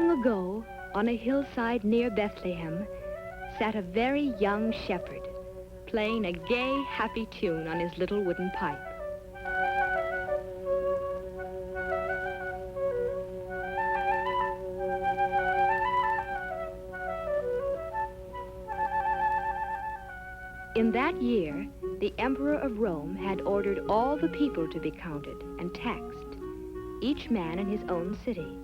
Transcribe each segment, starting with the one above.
Long ago, on a hillside near Bethlehem, sat a very young shepherd, playing a gay, happy tune on his little wooden pipe. In that year, the Emperor of Rome had ordered all the people to be counted and taxed, each man in his own city.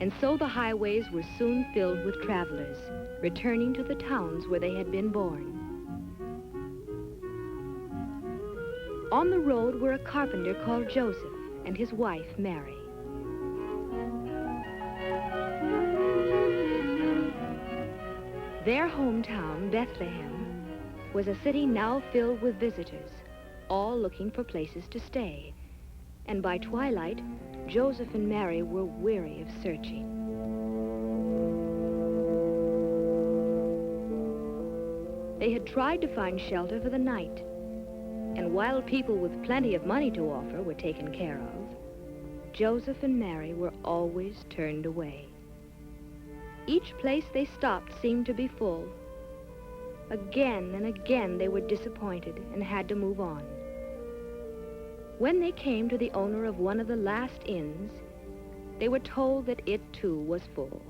And so the highways were soon filled with travelers, returning to the towns where they had been born. On the road were a carpenter called Joseph and his wife, Mary. Their hometown, Bethlehem, was a city now filled with visitors, all looking for places to stay. And by twilight, Joseph and Mary were weary of searching. They had tried to find shelter for the night, and while people with plenty of money to offer were taken care of, Joseph and Mary were always turned away. Each place they stopped seemed to be full. Again and again they were disappointed and had to move on. When they came to the owner of one of the last inns, they were told that it too was full.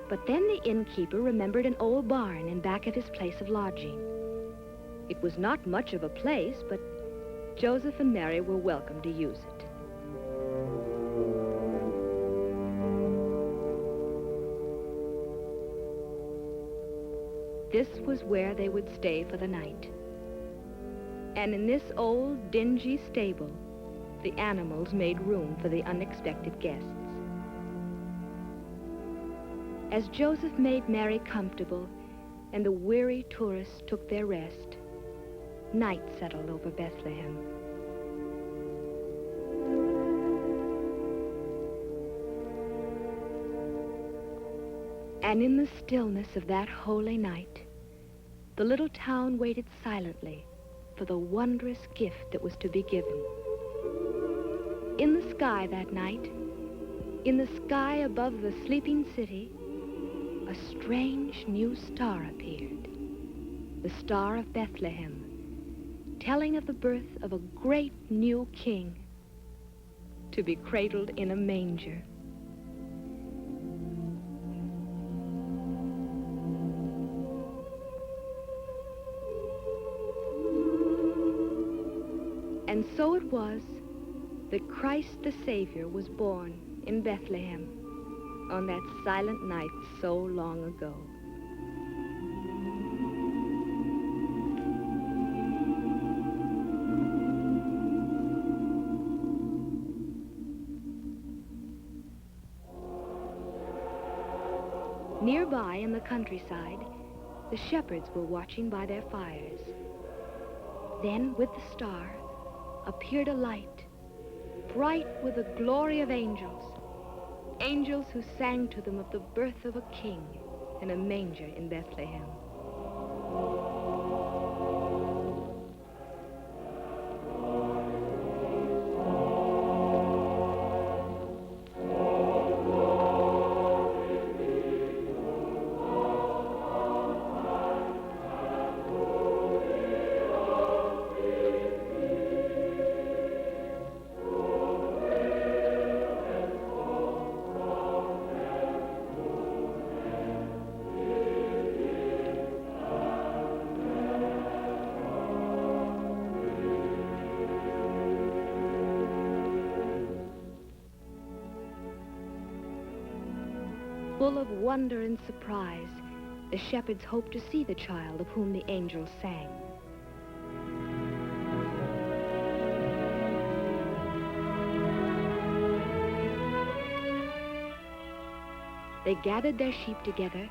But then the innkeeper remembered an old barn in back of his place of lodging. It was not much of a place, but Joseph and Mary were welcome to use it. This was where they would stay for the night. And in this old, dingy stable, the animals made room for the unexpected guests. As Joseph made Mary comfortable and the weary tourists took their rest, night settled over Bethlehem. And in the stillness of that holy night, the little town waited silently for the wondrous gift that was to be given. In the sky that night, in the sky above the sleeping city, a strange new star appeared, the Star of Bethlehem, telling of the birth of a great new king to be cradled in a manger. And so it was that Christ the Savior was born in Bethlehem on that silent night so long ago. Nearby in the countryside, the shepherds were watching by their fires. Then, with the star, appeared a light, bright with the glory of angels, angels who sang to them of the birth of a king in a manger in Bethlehem. Full of wonder and surprise, the shepherds hoped to see the child of whom the angels sang. They gathered their sheep together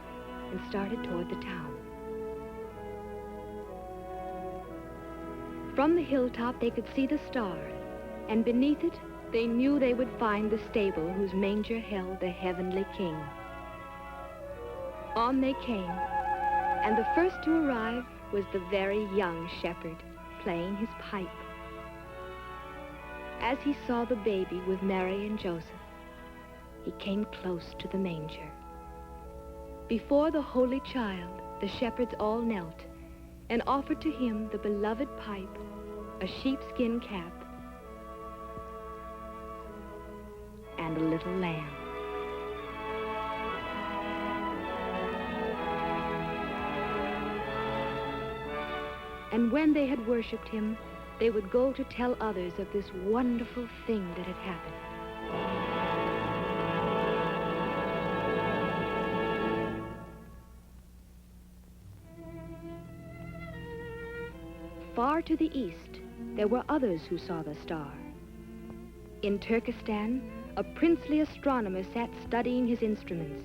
and started toward the town. From the hilltop they could see the star, and beneath it they knew they would find the stable whose manger held the heavenly king. On they came, and the first to arrive was the very young shepherd playing his pipe. As he saw the baby with Mary and Joseph, he came close to the manger. Before the holy child, the shepherds all knelt and offered to him the beloved pipe, a sheepskin cap, and a little lamb. And when they had worshipped him, they would go to tell others of this wonderful thing that had happened. Far to the east, there were others who saw the star. In Turkestan, a princely astronomer sat studying his instruments,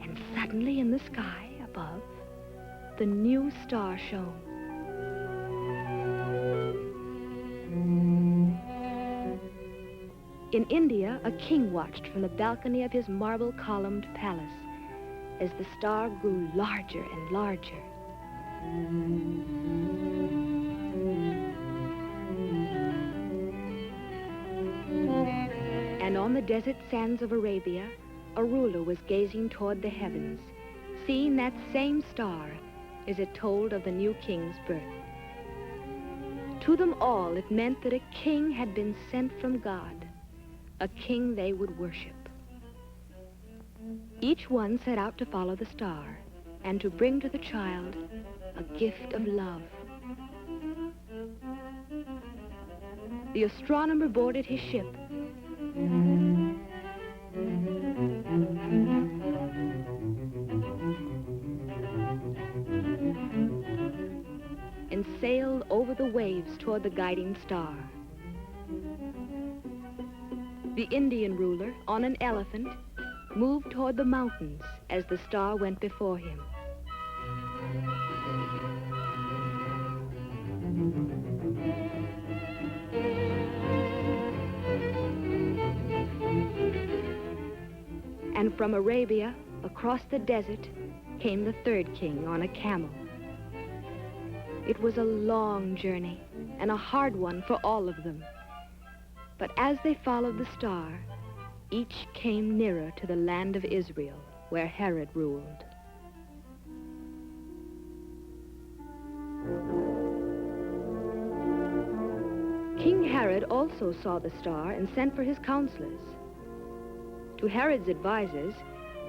and suddenly in the sky above, the new star shone. In India, a king watched from the balcony of his marble-columned palace as the star grew larger and larger. And on the desert sands of Arabia, a ruler was gazing toward the heavens, seeing that same star as it told of the new king's birth. To them all, it meant that a king had been sent from God, a king they would worship. Each one set out to follow the star and to bring to the child a gift of love. The astronomer boarded his ship and sailed over the waves toward the guiding star. The Indian ruler, on an elephant, moved toward the mountains as the star went before him. And from Arabia, across the desert, came the third king on a camel. It was a long journey and a hard one for all of them. But as they followed the star, each came nearer to the land of Israel, where Herod ruled. King Herod also saw the star and sent for his counselors. To Herod's advisors,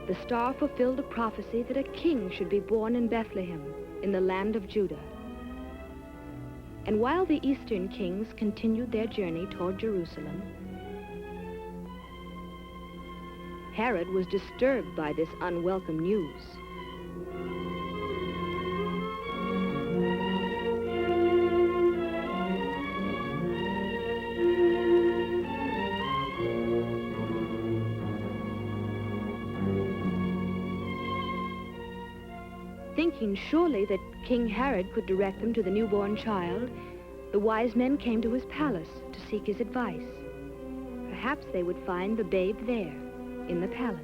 the star fulfilled a prophecy that a king should be born in Bethlehem, in the land of Judah. And while the eastern kings continued their journey toward Jerusalem, Herod was disturbed by this unwelcome news. Thinking surely that King Herod could direct them to the newborn child, the wise men came to his palace to seek his advice. Perhaps they would find the babe there, in the palace.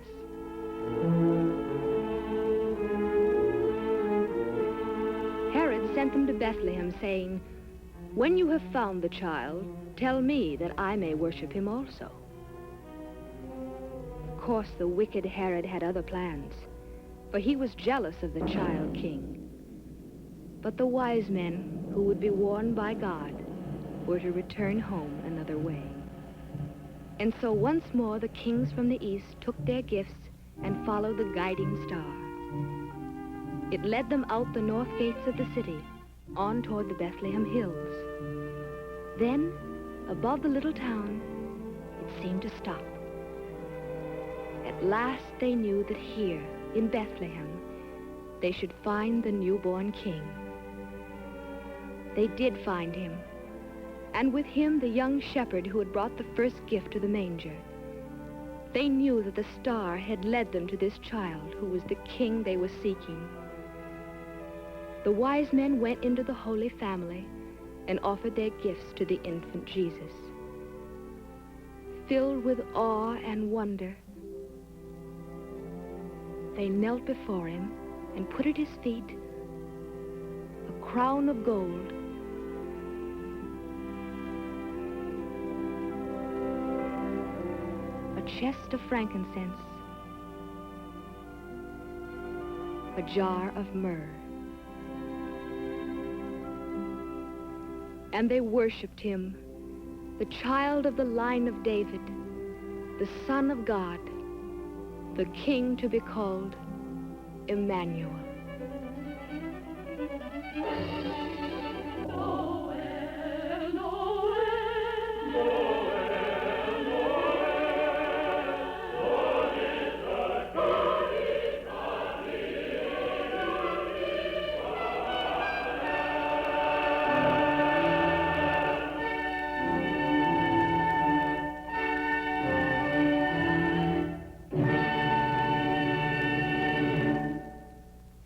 Herod sent them to Bethlehem, saying, "When you have found the child, tell me that I may worship him also." Of course, the wicked Herod had other plans, for he was jealous of the child king. But the wise men, who would be warned by God, were to return home another way. And so once more the kings from the east took their gifts and followed the guiding star. It led them out the north gates of the city, on toward the Bethlehem hills. Then, above the little town, it seemed to stop. At last they knew that here, in Bethlehem, they should find the newborn king. They did find him, and with him the young shepherd who had brought the first gift to the manger. They knew that the star had led them to this child who was the king they were seeking. The wise men went into the Holy Family and offered their gifts to the infant Jesus. Filled with awe and wonder, they knelt before him and put at his feet a crown of gold, a chest of frankincense, a jar of myrrh. And they worshipped him, the child of the line of David, the Son of God, the King to be called Emmanuel.